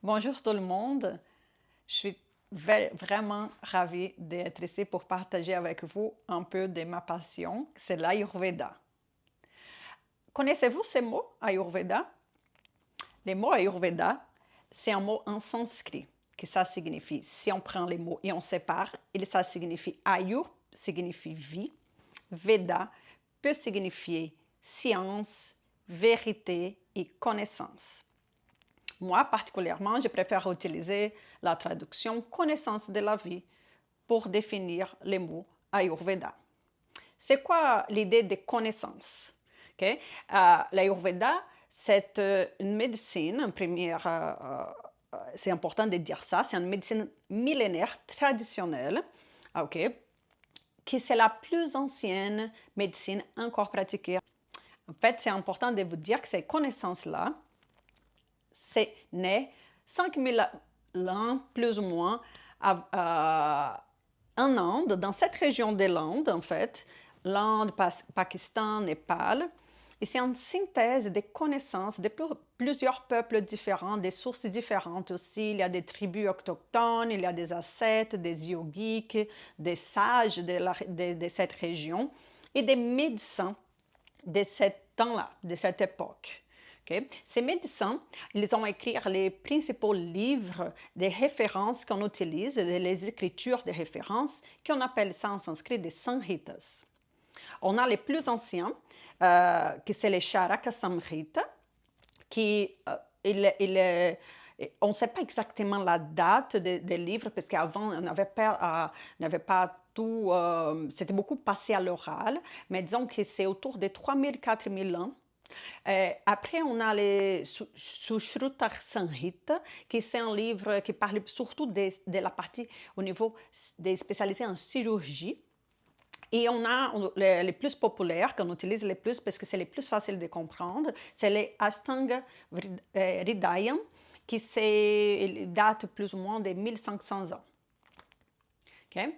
Bonjour tout le monde. Je suis vraiment ravie d'être ici pour partager avec vous un peu de ma passion, c'est l'Ayurveda. Connaissez-vous ces mots Ayurveda? Les mots Ayurveda, c'est un mot en sanskrit, que ça signifie, si on prend les mots et on sépare, ça signifie Ayur, signifie vie, Veda peut signifier science, vérité et connaissance. Moi, particulièrement, je préfère utiliser la traduction connaissance de la vie pour définir les mots Ayurveda. C'est quoi l'idée de connaissance? Okay? L'Ayurveda, c'est une médecine, en première, c'est important de dire ça, c'est une médecine millénaire traditionnelle, okay? Qui c'est la plus ancienne médecine encore pratiquée. En fait, c'est important de vous dire que ces connaissances-là, c'est né 5000 ans plus ou moins en Inde, dans cette région de l'Inde en fait, l'Inde, Pakistan, Népal. Et c'est une synthèse des connaissances de plusieurs peuples différents, des sources différentes aussi. Il y a des tribus autochtones, il y a des ascètes, des yogiques, des sages de cette région et des médecins de ce temps-là, de cette époque. Okay? Ces médecins, ils ont écrit les principaux livres de références qu'on utilise, les écritures de référence, qu'on appelle ça en sanskrit des Samhitas. On a les plus anciens, qui c'est les Charaka Samhita, qui on ne sait pas exactement la date des livres, parce qu'avant, on n'avait pas tout, c'était beaucoup passé à l'oral, mais disons que c'est autour de 3000-4000 ans. Après, on a les Sushruta Samhita, qui c'est un livre qui parle surtout de la partie au niveau des spécialisés en chirurgie. Et on a les plus populaires, qu'on utilise les plus parce que c'est les plus faciles de comprendre, c'est les Ashtanga Hridayam, qui date plus ou moins de 1500 ans. Okay?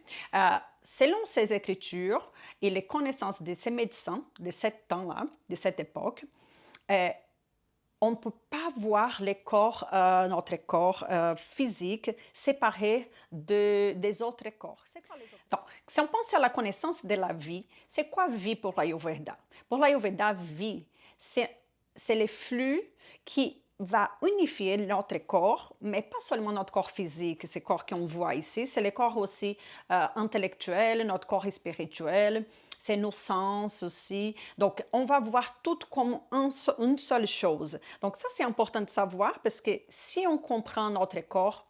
Selon ces écritures et les connaissances de ces médecins de ce temps-là, de cette époque, on ne peut pas voir notre corps physique séparé des autres corps. C'est quoi les autres? Donc, si on pense à la connaissance de la vie, c'est quoi vie pour l'Ayurveda? Pour l'Ayurveda, vie, c'est le flux qui va unifier notre corps, mais pas seulement notre corps physique, ce corps qu'on voit ici, c'est le corps aussi intellectuel, notre corps spirituel, c'est nos sens aussi. Donc, on va voir tout comme une seule chose. Donc, ça, c'est important de savoir parce que si on comprend notre corps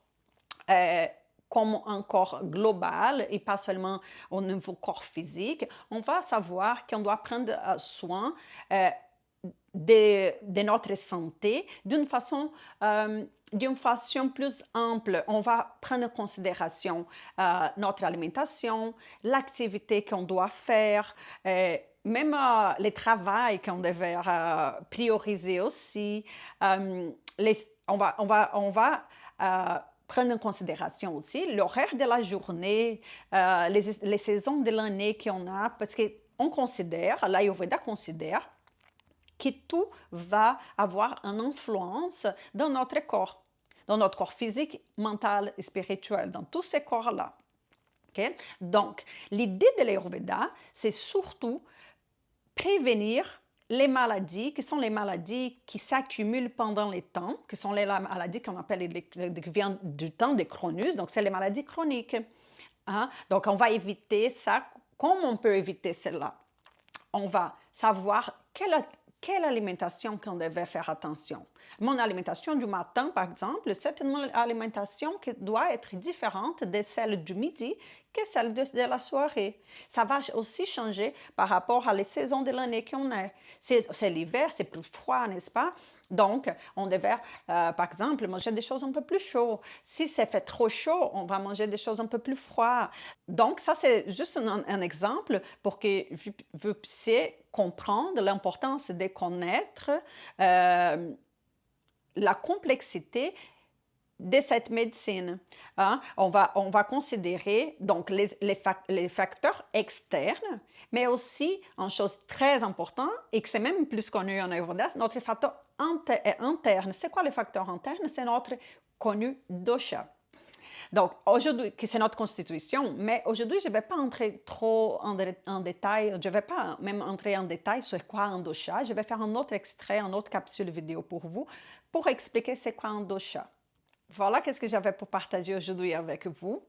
comme un corps global et pas seulement au niveau corps physique, on va savoir qu'on doit prendre soin de notre santé d'une façon plus ample. On va prendre en considération notre alimentation, l'activité qu'on doit faire, même le travail qu'on devait prioriser aussi. On va prendre en considération aussi l'horaire de la journée, les saisons de l'année qu'on a, parce qu'on considère, l'Ayurveda considère, que tout va avoir une influence dans notre corps physique, mental et spirituel, dans tous ces corps-là. Okay? Donc, l'idée de l'Ayurveda, c'est surtout prévenir les maladies, qui sont les maladies qui s'accumulent pendant les temps, qui sont les maladies qu'on appelle qui viennent du temps des Cronus, donc c'est les maladies chroniques. Hein? Donc, on va éviter ça. Comment on peut éviter cela? On va savoir quelle alimentation qu'on devait faire attention. Mon alimentation du matin, par exemple, c'est une alimentation qui doit être différente de celle du midi que celle de la soirée. Ça va aussi changer par rapport à les saisons de l'année qu'on est. C'est l'hiver, c'est plus froid, n'est-ce pas? Donc, on devait, par exemple, manger des choses un peu plus chaudes. Si c'est fait trop chaud, on va manger des choses un peu plus froides. Donc, ça, c'est juste un exemple pour que vous puissiez comprendre l'importance de connaître la complexité de cette médecine. Hein? On va considérer donc les facteurs externes, mais aussi une chose très importante et que c'est même plus connu en Ayurveda, notre facteur interne. C'est quoi le facteur interne? C'est notre connu dosha. Donc, aujourd'hui, que c'est notre constitution, mais aujourd'hui, je ne vais pas entrer trop en détail, je ne vais pas même entrer en détail sur quoi un dosha. Je vais faire un autre extrait, une autre capsule vidéo pour vous, pour expliquer c'est quoi un dosha. Voilà qu'est-ce que j'avais pour partager aujourd'hui avec vous.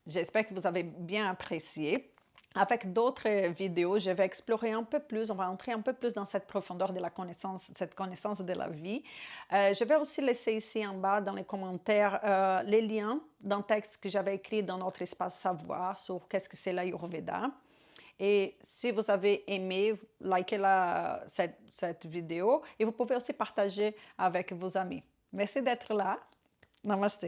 J'espère que vous avez bien apprécié. Avec d'autres vidéos, je vais explorer un peu plus, on va entrer un peu plus dans cette profondeur de la connaissance, cette connaissance de la vie. Je vais aussi laisser ici en bas dans les commentaires les liens d'un texte que j'avais écrit dans notre espace savoir sur qu'est-ce que c'est l'Ayurveda. Et si vous avez aimé, likez cette vidéo et vous pouvez aussi partager avec vos amis. Merci d'être là. Namaste.